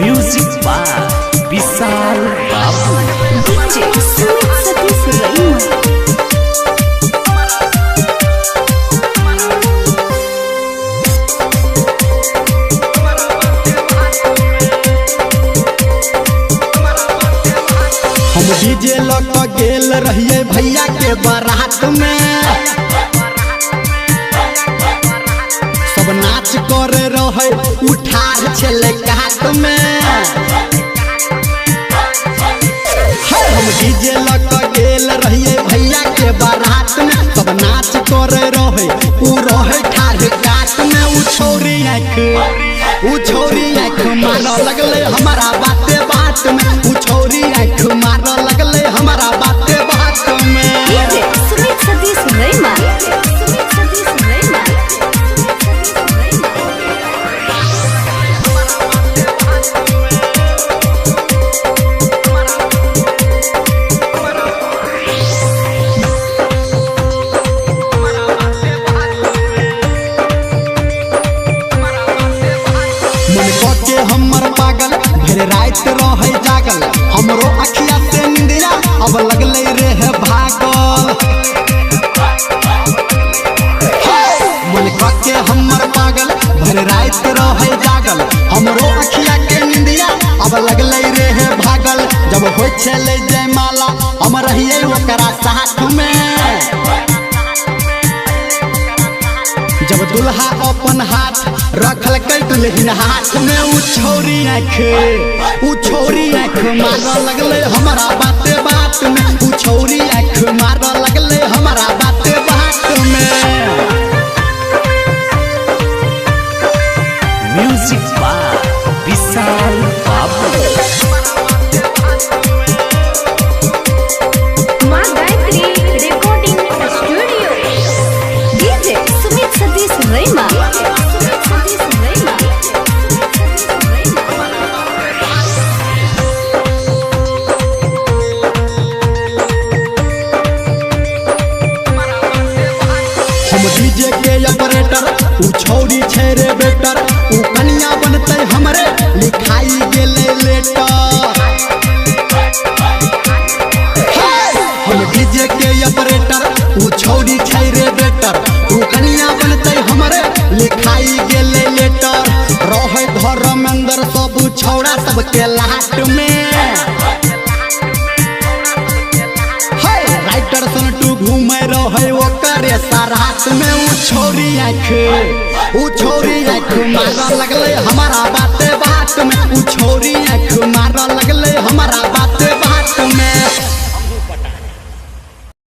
Music by Vishal बाबू। DJ Sumit Satish Raima. हम DJ लग गेल रहिए भैया के बारात में, सब नाच करे रहे उठार छले काट में। हम डीजे लग गेल रहिए भैया के बारात में, सब नाच करे रहे उ रहे ठार काट में। उ छोरी आँख मारो लगले हमारा बाते बात में। उ छोरी आँख मारो लगले हमारा बाते बात में। डीजे सुमित सतीश रईमा। मन के हमर पागल भर रात रहे जागल, हमरो अखिया से निंदिया अब लगले रे है भागल। मन के हमर पागल भर रात रहे जागल, हमरो अखिया के निंदिया अब लगले रे है भागल। जब हो चले जयमाला हम रहिए ओकरा साथ में, जब दुल्हा अपन हाथ रखल के दुल्हन हाथ में। उ छोरी आँख मारने लगले हमारा बाते बात में। उ छोरी आँख मारने लगले हमारा बाते बात में। म्यूजिक बाय विशाल बाबू। माँ Gayatri recording studio. DJ Sumit Satish Raima. हम डीजे के ऑपरेटर, उ छोरी छे रे बेटर। उ कन्या बनते हमरे लिखाई गेले लेटर। हम डीजे के ऑपरेटर, उ छोरी छे रे बेटर। उ कन्या बनते हमरे लिखाई गेले लेटर। रहे धर्मेंद्र सब छौड़ा सबके लाट में। राइटर सनटू घूमे रहे ओकरे सारात में। उ छोरी आँख मारने लगले हमारा बाते बात में। उ छोरी